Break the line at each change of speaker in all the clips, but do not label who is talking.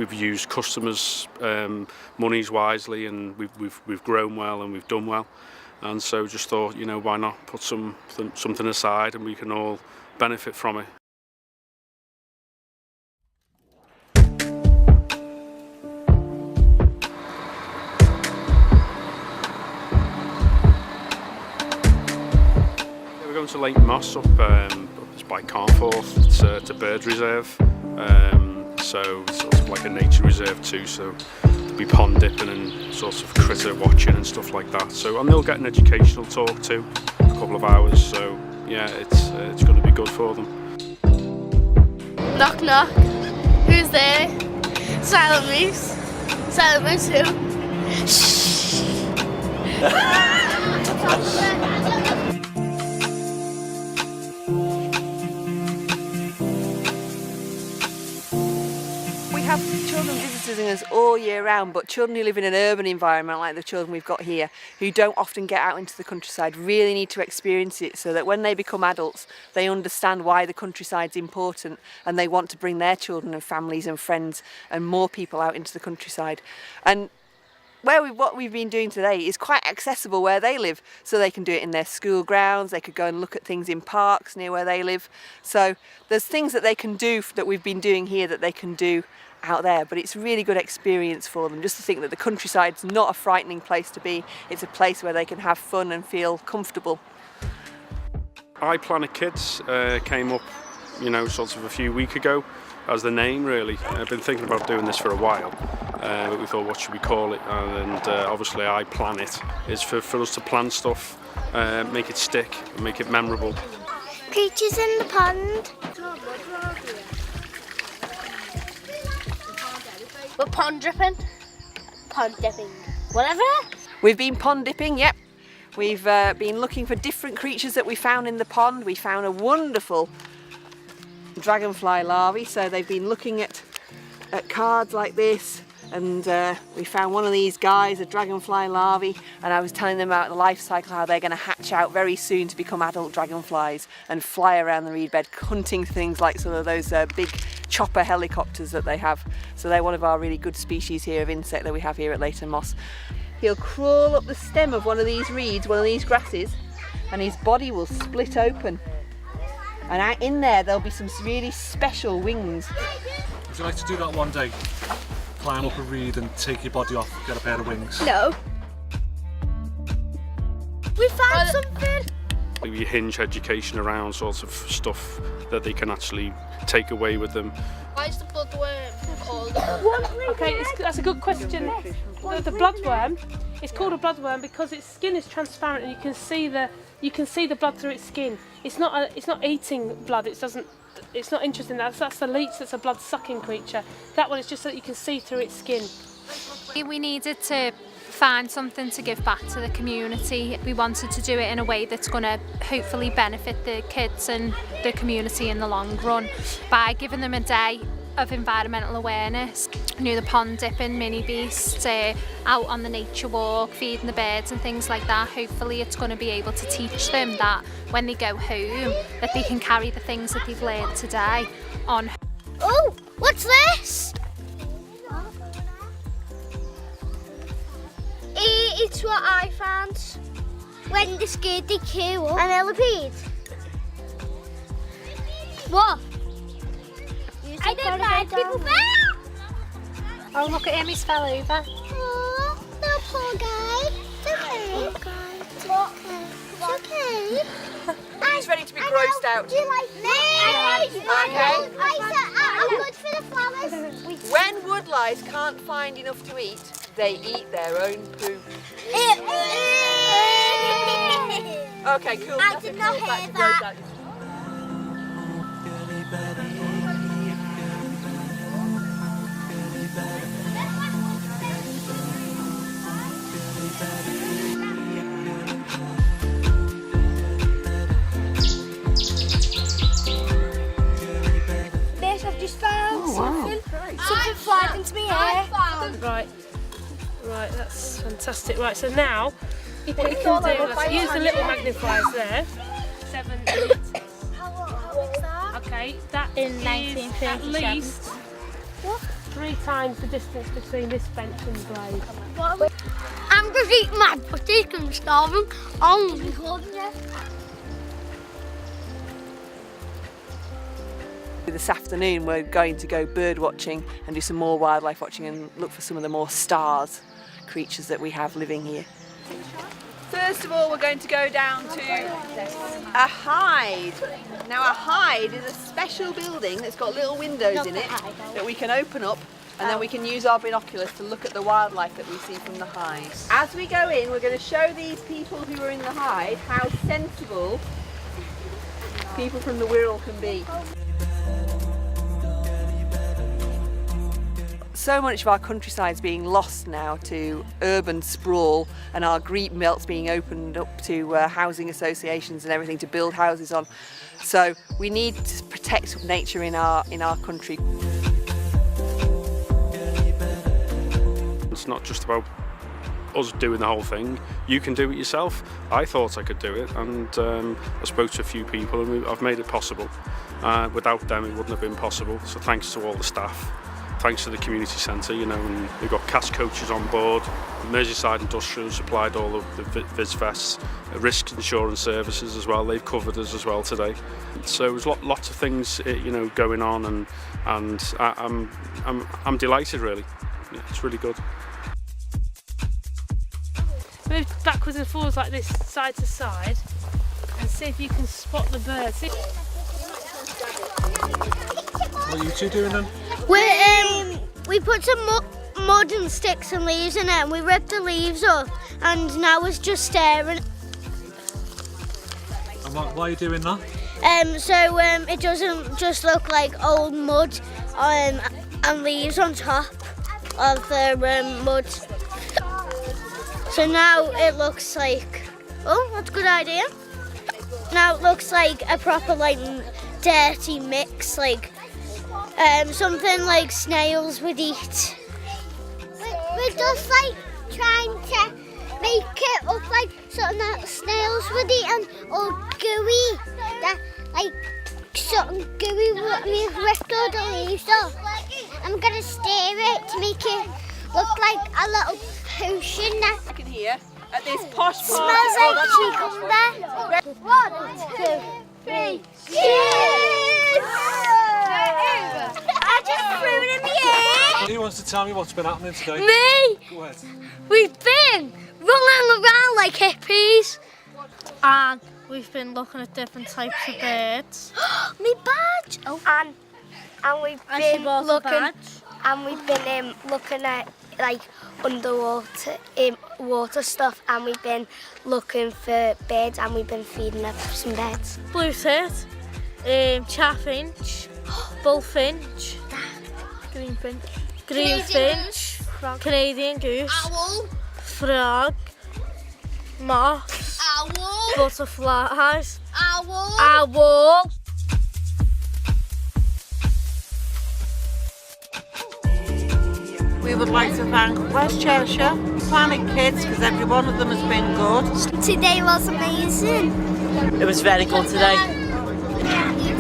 we've used customers' monies wisely, and we've grown well and we've done well. And so just thought, you know, why not put something aside and we can all benefit from it. We're going to Leighton Moss up it's by Carnforth. It's a bird reserve, so it's sort of like a nature reserve too. So there'll be pond dipping and sort of critter watching and stuff like that. So, and they'll get an educational talk too, a couple of hours. So yeah, it's going to be good for them.
Knock knock. Who's there? Silent Moose. Silent Moose who? Shh.
We have children visiting us all year round, but children who live in an urban environment like the children we've got here, who don't often get out into the countryside, really need to experience it so that when they become adults they understand why the countryside's important, and they want to bring their children and families and friends and more people out into the countryside. And what we've been doing today is quite accessible where they live, so they can do it in their school grounds, they could go and look at things in parks near where they live. So there's things that they can do that we've been doing here that they can do out there, but it's a really good experience for them just to think that the countryside's not a frightening place to be, it's a place where they can have fun and feel comfortable.
iPLANit Kids came up, you know, sort of a few weeks ago as the name really. I've been thinking about doing this for a while, but we thought, what should we call it? And obviously iPLANit is for us to plan stuff, make it stick, make it memorable.
Creatures in the pond. We're pond dipping. Whatever.
We've been pond dipping, yep. We've been looking for different creatures that we found in the pond. We found a wonderful dragonfly larvae, so they've been looking at cards like this, and we found one of these guys, a dragonfly larvae, and I was telling them about the life cycle, how they're going to hatch out very soon to become adult dragonflies and fly around the reed bed hunting things like sort of those big chopper helicopters that they have. So they're one of our really good species here of insect that we have here at Leighton Moss. He'll crawl up the stem of one of these reeds, one of these grasses, and his body will split open. And out in there, there'll be some really special wings.
Would you like to do that one day? Climb up a reed and take your body off, get a pair of wings?
No. We found something.
We hinge education around sort of stuff that they can actually take away with them.
Why is the bloodworm called?
Okay, that's a good question. The bloodworm, it's called a bloodworm because its skin is transparent and you can see the blood through its skin. It's not eating blood. It's not interested in that. That's the leech. That's a blood-sucking creature. That one is just so that you can see through its skin.
We needed to find something to give back to the community. We wanted to do it in a way that's going to hopefully benefit the kids and the community in the long run by giving them a day of environmental awareness. The pond dipping, mini beasts, out on the nature walk, feeding the birds and things like that. Hopefully it's going to be able to teach them that when they go home that they can carry the things that they've learned today on.
Oh, what's this? It's what I found when they scared the queue. An millipede. What? I don't like people fell.
Oh, look at him, he's fell over.
Oh, the poor guy. It's okay. It's okay.
He's ready to be grossed out.
Do you like me? I'm good for the flowers.
When woodlice can't find enough to eat, they eat their own poo. Okay, cool.
I did not hear that. This I've just found something flying into my hair.
Right, that's fantastic. Right, so now you can do, use the little magnifiers there. 7, 8.
What's that?
Okay, that
In
is
1937.
at least 3 times the distance between this bench and the blade.
I'm just eating my butty because I'm starving. I'm recording it.
This afternoon we're going to go bird watching and do some more wildlife watching and look for some of the more stars creatures that we have living here. First of all, we're going to go down to a hide. Now a hide is a special building that's got little windows in it that we can open up, and then we can use our binoculars to look at the wildlife that we see from the hide. As we go in, we're going to show these people who are in the hide how sensible people from the Wirral can be. So much of our countryside is being lost now to urban sprawl, and our green belts being opened up to housing associations and everything to build houses on. So we need to protect nature in our country.
It's not just about us doing the whole thing. You can do it yourself. I thought I could do it, and I spoke to a few people, and I've made it possible. Without them, it wouldn't have been possible. So thanks to all the staff. Thanks to the community centre, you know, and we've got CAS coaches on board. Merseyside Industrial supplied all of the viz vests, risk insurance services as well. They've covered us as well today. So there's lots of things, you know, going on, and I'm delighted really. Yeah, it's really good.
Move backwards and forwards like this, side to side, and see if you can spot the birds.
What are you two doing then?
We put some mud and sticks and leaves in it, and we ripped the leaves up, and now it's just staring.
And why are you doing that?
So it doesn't just look like old mud and leaves on top of the mud. So now it looks like, oh, that's a good idea. Now it looks like a proper like dirty mix, like something like snails would eat. We're just like trying to make it look like something that snails would eat, and or gooey, that like something gooey. We've ripped all the leaves off. I'm gonna stir it to make it look like a little potion.
You can hear at this posh party.
Smells like cucumber. 1, 2, 3. Cheers! I just threw it in the air.
Who wants to tell me what's been happening today?
Me!
Go ahead.
We've been running around like hippies. And we've been looking at different types of birds. Me badge! Oh. And we've been looking at like underwater water stuff, and we've been looking for birds, and we've been feeding up some birds.
Blue tit, chaffinch, bullfinch, greenfinch, Canadian goose,
Owl,
frog, moth,
owl,
butterflies,
owl.
owl.
We would like to thank West Cheshire, iPLANit Kids, because every one of them has been good.
Today was amazing.
It was very good today.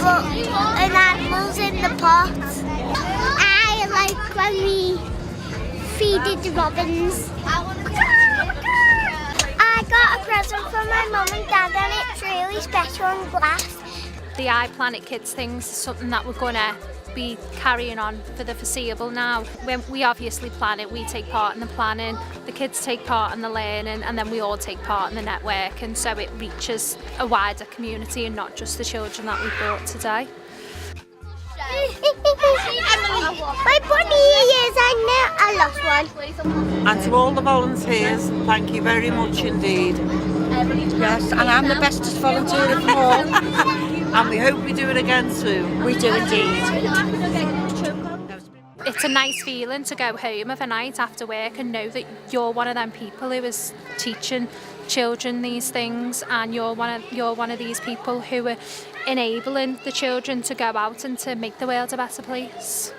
But an animal's in the pot. I like when we feeded the robins. I got a present from my mum and dad, and it's really special and glass.
The iPLANit Kids things is something that we're going to be carrying on for the foreseeable now. When we obviously plan it, we take part in the planning, the kids take part in the learning, and then we all take part in the network, and so it reaches a wider community and not just the children that we brought today.
My bunny ears, I lost one.
And to all the volunteers, thank you very much indeed. Yes, and I'm the bestest volunteer of them all. And we hope we do it again soon. We do indeed.
It's a nice feeling to go home of a night after work and know that you're one of them people who is teaching children these things, and you're one of these people who are enabling the children to go out and to make the world a better place.